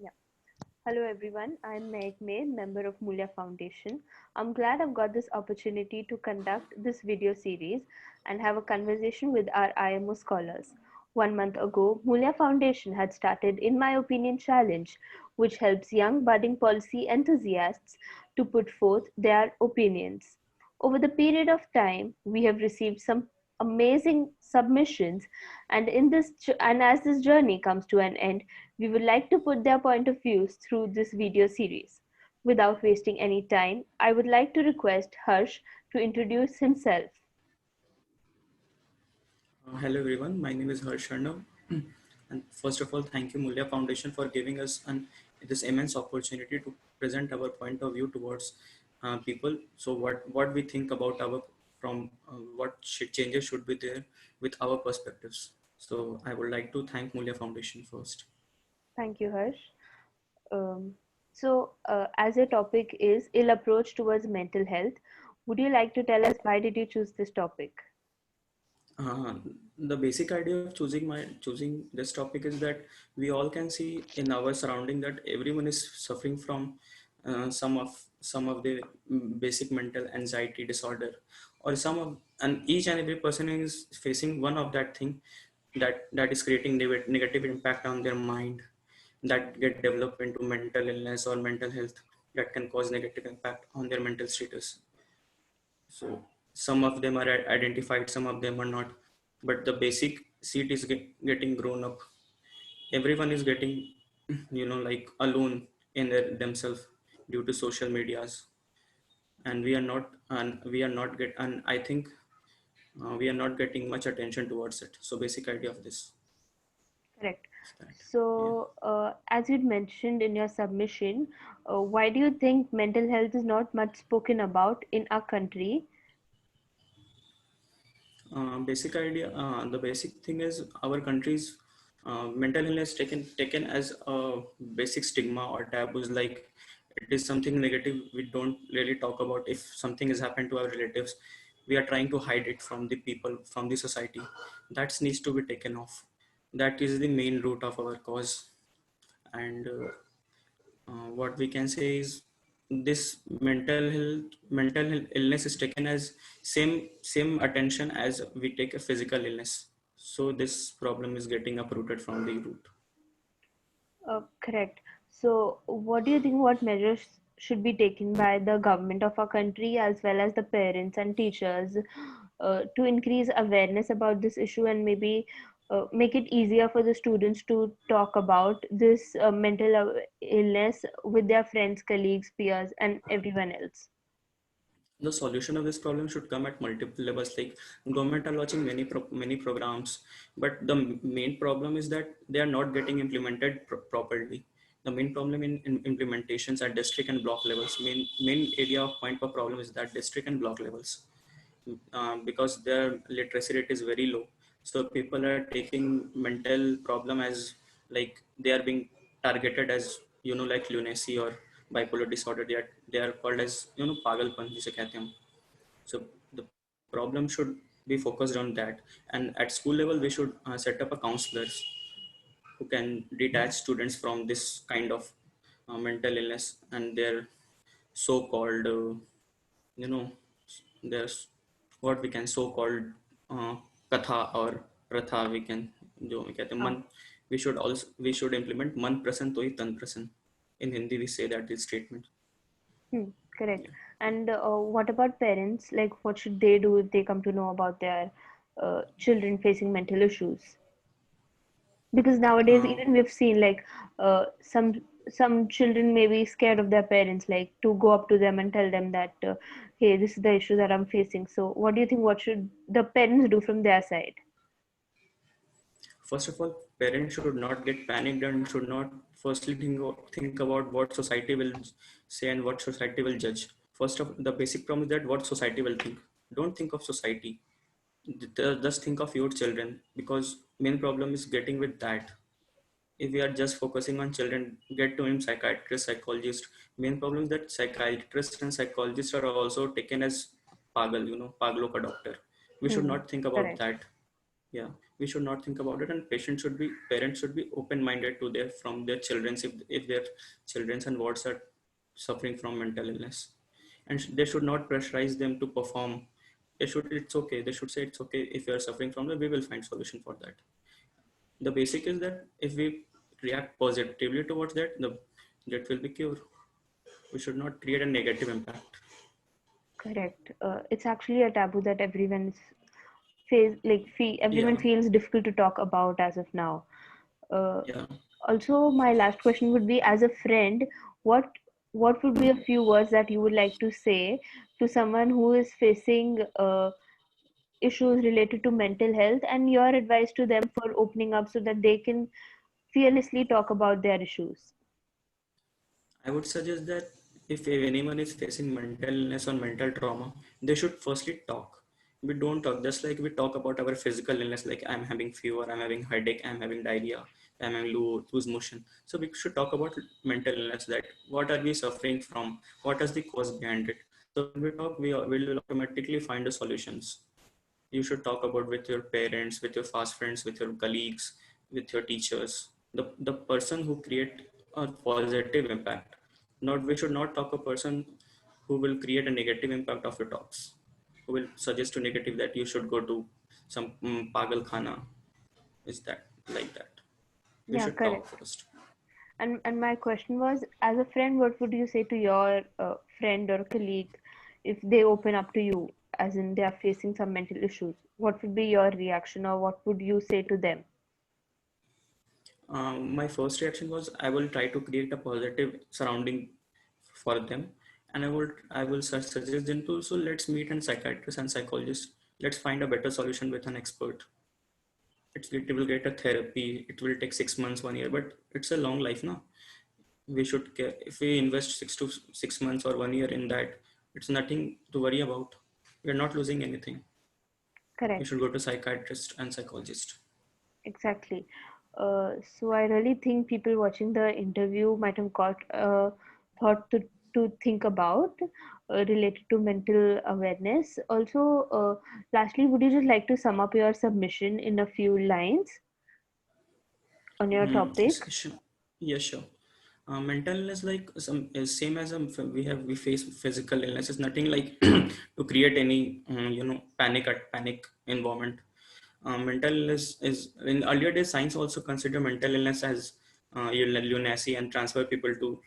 Yeah. Hello everyone, I'm Meg May, member of Moolya Foundation. I'm glad I've got this opportunity to conduct this video series and have a conversation with our IMO scholars. 1 month ago, Moolya Foundation had started In My Opinion Challenge, which helps young budding policy enthusiasts to put forth their opinions. Over the period of time, we have received some amazing submissions, and as this journey comes to an end, we would like to put their point of views through this video series. Without wasting any time, I would like to request Harsh to introduce himself. Hello everyone, my name is Harsh Arnab. And first of all, thank you Moolya Foundation for giving us this immense opportunity to present our point of view towards people. So what we think about our from changes should be there with our perspectives. So I would like to thank Moolya Foundation first. Thank you, Harsh. Um, as your topic is ill approach towards mental health, would you like to tell us why did you choose this topic? Uh, the basic idea of choosing this topic is that we all can see in our surrounding that everyone is suffering from some of the basic mental anxiety disorder, or and each and every person is facing one of that thing that is creating negative impact on their mind, that get developed into mental illness or mental health, that can cause negative impact on their mental status. So some of them are identified, some of them are not. But the basic seed is getting grown up. Everyone is getting, like alone in themselves due to social medias, and we are not get, and I think we are not getting much attention towards it. So basic idea of this Correct. is that, yeah. As you'd mentioned in your submission, why do you think mental health is not much spoken about in our country? The basic thing is our country's mental illness taken as a basic stigma or taboos. Like it is something negative. We don't really talk about. If something has happened to our relatives, we are trying to hide it from the people, from the society. That needs to be taken off. That is the main root of our cause. And what we can say is this illness is taken as same attention as we take a physical illness. So this problem is getting uprooted from the root. Correct. So, what do you think? What measures should be taken by the government of our country as well as the parents and teachers to increase awareness about this issue and maybe make it easier for the students to talk about this mental illness with their friends, colleagues, peers, and everyone else? The solution of this problem should come at multiple levels. Like government are launching many programs, but the main problem is that they are not getting implemented properly. The main problem in implementations at district and block levels, main area of point of problem is that district and block levels, because their literacy rate is very low. So people are taking mental problem as like they are being targeted as, like lunacy or bipolar disorder. They are called as, pagalpan जिसे कहते हैं हम. So the problem should be focused on that. And at school level, we should set up a counselors who can detach students from this kind of mental illness and their so-called, you know, there's what we can so-called uh, katha or pratha. We can जो we कहते हैं Ah, मन. We should implement man prasan to hi tan prasan. In Hindi, we say that this statement. correct. Yeah. And what about parents? Like, what should they do if they come to know about their children facing mental issues? Because nowadays Uh, even we've seen like some children may be scared of their parents, like to go up to them and tell them that hey, this is the issue that I'm facing. So what do you think, what should the parents do from their side? First of all, parents should not get panicked and should not firstly think about what society will say and what society will judge. First of the basic problem is that what society will think. Don't think of society. Just think of your children, because main problem is getting with that. If we are just focusing on children, get to him psychiatrist, psychologist. Main problem is that psychiatrists and psychologists are also taken as pagal, paglo ka doctor. We should Hmm, not think about correct. that. Yeah. We should not think about it, and parents should be open-minded to their from their children if their children and wards are suffering from mental illness, and they should not pressurize them to perform. It's okay. They should say it's okay if you are suffering from that. We will find solution for that. The basic is that if we react positively towards that, that will be cured. We should not create a negative impact. Correct. It's actually a taboo that everyone Yeah, feels difficult to talk about as of now. Uh, yeah. Also, my last question would be, as a friend, what what would be a few words that you would like to say to someone who is facing issues related to mental health, and your advice to them for opening up so that they can fearlessly talk about their issues? I would suggest that if anyone is facing mental illness or mental trauma, they should firstly talk. We don't talk just like we talk about our physical illness, like I'm having fever, I'm having headache, I'm having diarrhea, I'm having loose motion. So we should talk about mental illness, that what are we suffering from, what is the cause behind it. So when we talk, we will automatically find the solutions. You should talk about with your parents, with your fast friends, with your colleagues, with your teachers, the person who create a positive impact. Not We should not talk a person who will create a negative impact of your talks, who will suggest to negative that you should go to some pagal khana. Is that like that? We Yeah, should talk correct. first. And my question was, as a friend, what would you say to your friend or colleague if they open up to you, as in they are facing some mental issues? What would be your reaction, or what would you say to them? My first reaction was I will try to create a positive surrounding for them, and I will suggest them to, so let's meet a psychiatrist and psychologist. Let's find a better solution with an expert. It will get a therapy. It will take 6 months, 1 year, but it's a long life now. We should care if we invest 6 months or 1 year in that. It's nothing to worry about. We're not losing anything. We should Correct. go to psychiatrist and psychologist. Exactly. So I really think people watching the interview might have got thought to think about related to mental awareness. Also, lastly, would you just like to sum up your submission in a few lines on your topic? Sure. Yeah, sure. Mental illness, like some is same as we face physical illness. It's nothing like to create any panic environment. Mental illness is, in earlier days, science also considered mental illness as lunacy and transfer people to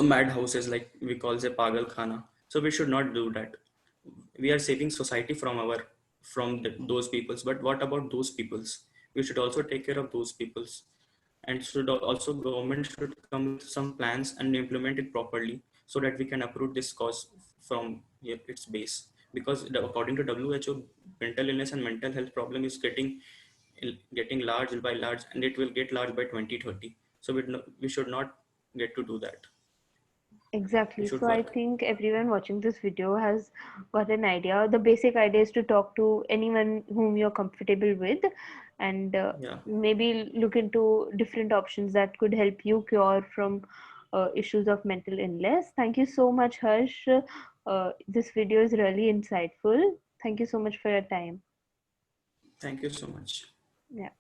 madhouses, like we call it pagal khana. So we should not do that. We are saving society those peoples, but what about those peoples? We should also take care of those peoples, and should also government should come with some plans and implement it properly, so that we can uproot this cause from its base. Because according to WHO, mental illness and mental health problem is getting large by large, and it will get large by 2030. So we should not get to do that. We Exactly. should So I work. think everyone watching this video has got an idea. The basic idea is to talk to anyone whom you're comfortable with, and Yeah. maybe look into different options that could help you cure from issues of mental illness. Thank you so much, Harsh. This video is really insightful. Thank you so much for your time. Thank you so much. Yeah.